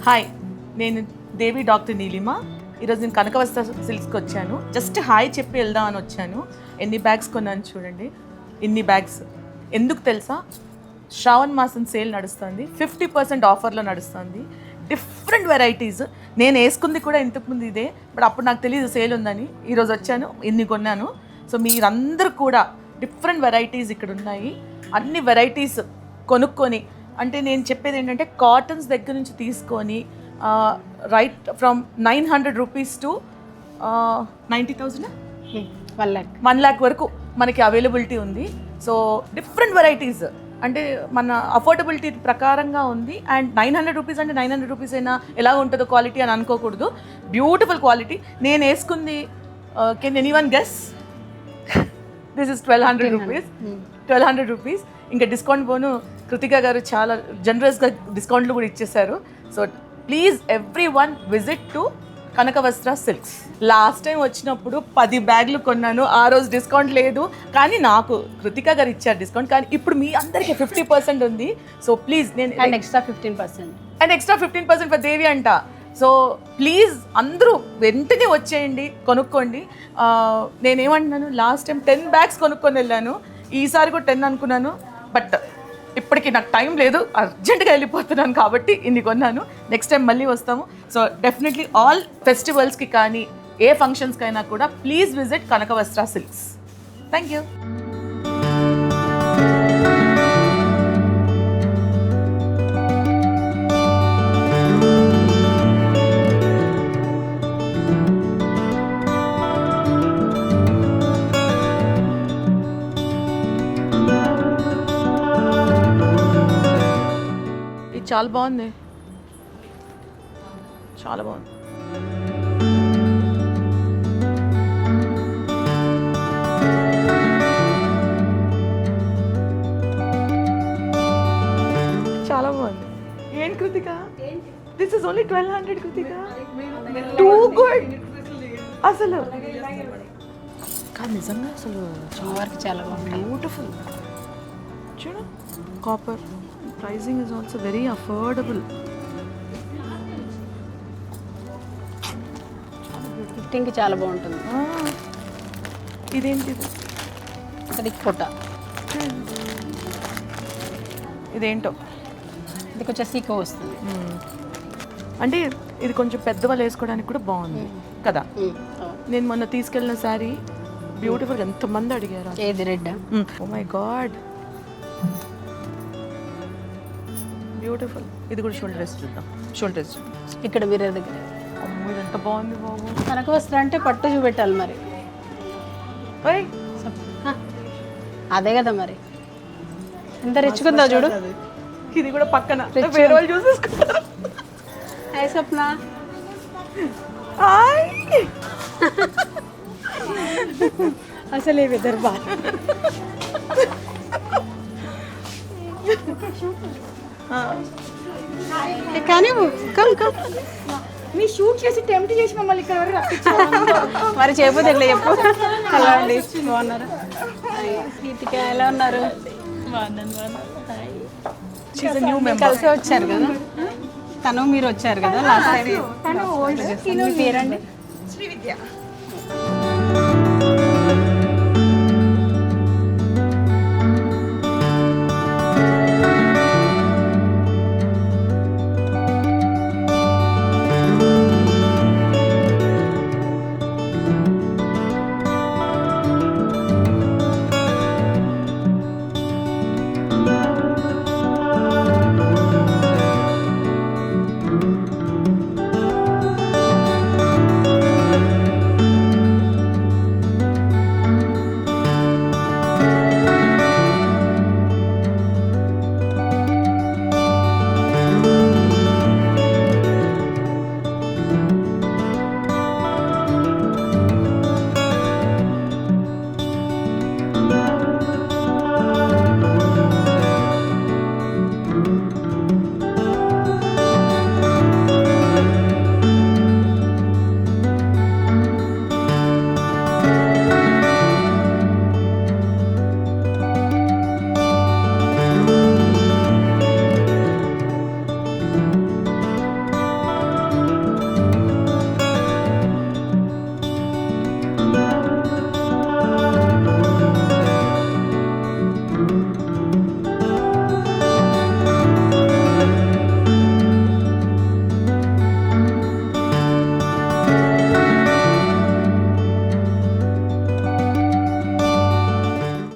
Hi, నేను దేవి doctor Neelima. ఈరోజు నేను కనకవస్త్ర సిల్క్స్కి వచ్చాను. జస్ట్ హాయ్ చెప్పి వెళ్దామని వచ్చాను. ఎన్ని బ్యాగ్స్ కొన్నాను చూడండి, ఇన్ని బ్యాగ్స్. ఎందుకు తెలుసా? శ్రావణ్ మాసం సేల్ నడుస్తుంది, 50% ఆఫర్లో నడుస్తుంది. Different varieties. నేను వేసుకుంది కూడా ఇంతకుముందు ఇదే, బట్ అప్పుడు నాకు తెలియదు సేల్ ఉందని. ఈరోజు వచ్చాను, ఇన్ని కొన్నాను. సో మీరందరూ కూడా డిఫరెంట్ వెరైటీస్ ఇక్కడ ఉన్నాయి. అన్ని వెరైటీస్ కొనుక్కొని, అంటే నేను చెప్పేది ఏంటంటే కాటన్స్ దగ్గర నుంచి తీసుకొని right from 900 rupees to 90,000 1 lakh వరకు మనకి అవైలబిలిటీ ఉంది. సో డిఫరెంట్ వెరైటీస్, అంటే మన అఫోర్డబిలిటీ ప్రకారంగా ఉంది. అండ్ 900 రూపీస్ అంటే 900 రూపీస్ అయినా ఎలా ఉంటుందో క్వాలిటీ అని అనుకోకూడదు. Beautiful quality. నేను వేసుకుంది, can anyone guess? This is 1200 rupees. 1200 rupees. ఇంకా డిస్కౌంట్ పోను కృతిక గారు చాలా జనరస్గా డిస్కౌంట్లు కూడా ఇచ్చేసారు. So please every one visit to Kanakavastra silks. Last time వచ్చినప్పుడు 10 బ్యాగులు కొన్నాను. ఆ రోజు డిస్కౌంట్ లేదు, కానీ నాకు కృతిక గారు ఇచ్చారు డిస్కౌంట్. కానీ ఇప్పుడు మీ అందరికీ 50% ఉంది. సో ప్లీజ్, నేను అండ్ ఎక్స్ట్రా 15% ఫర్ దేవి అంట. సో ప్లీజ్ అందరూ వెంటనే వచ్చేయండి, కొనుక్కోండి. నేనేమంటున్నాను, లాస్ట్ టైం 10 బ్యాగ్స్ కొనుక్కొని వెళ్ళాను. ఈసారి కూడా 10 అనుకున్నాను, బట్ ఇప్పటికి నాకు టైం లేదు, అర్జెంటుగా వెళ్ళిపోతున్నాను కాబట్టి ఇన్ని కొన్నాను. నెక్స్ట్ టైం మళ్ళీ వస్తాము. సో డెఫినెట్లీ ఆల్ ఫెస్టివల్స్కి కానీ ఏ ఫంక్షన్స్కి అయినా కూడా please visit Kanakavastra silks. Thank you. చాలా బాగుంది, చాలా బాగుంది. చాలా బాగుంది. ఏంటి Kritika, this is only 1200 Kritika. Too good అసలు. కానీ నిజంగా అసలు వర్క్ చాలా బాగుంది, బ్యూటిఫుల్. చూడు, copper. Pricing is also very affordable. 15కి చాలా బాగుంటుంది. ఇదేంటి? అది ఫోట. ఇదేంటో, ఇది కొంచెం సీకో వస్తుంది. అంటే ఇది కొంచెం పెద్దవాళ్ళు వేసుకోవడానికి కూడా బాగుంది కదా. నేను మొన్న తీసుకెళ్ళిన శారీ బ్యూటిఫుల్. ఎంతమంది అడిగారు. ఏది red? Oh my god, beautiful. ఇది కూడా షోల్డర్ డ్రెస్ చూద్దాం. షోల్డర్ డ్రెస్ ఇక్కడ వీరే దగ్గర. అమ్మో, ఇది ఎంత బాగుంది బాబు. కనకవస్త్ర అంటే పట్టు చూపెట్టాలి మరి. అదే కదా మరి, ఎంత రెచ్చుకుందా చూడు. ఇది కూడా పక్కన వేరే వాళ్ళు చూసేసుకుంటారు. హాయ్ స్వప్న. హాయ్. అసలు ఈ విదర్భ కానీ కమ్ కమ్. మీ షూట్ చేసి టెంప్ట్ చేసి మమ్మల్ని ఇక్కడ వరకు రప్పించారు. మరి చేయకపోతే ఎట్లా చెప్పు. హలో అండి, బాగున్నారా? గీతిక ఎలా ఉన్నారు? కలిసి వచ్చారు కదా, తను మీరు వచ్చారు కదా లాస్ట్ టైం. మీ పేరండి? శ్రీ విద్య.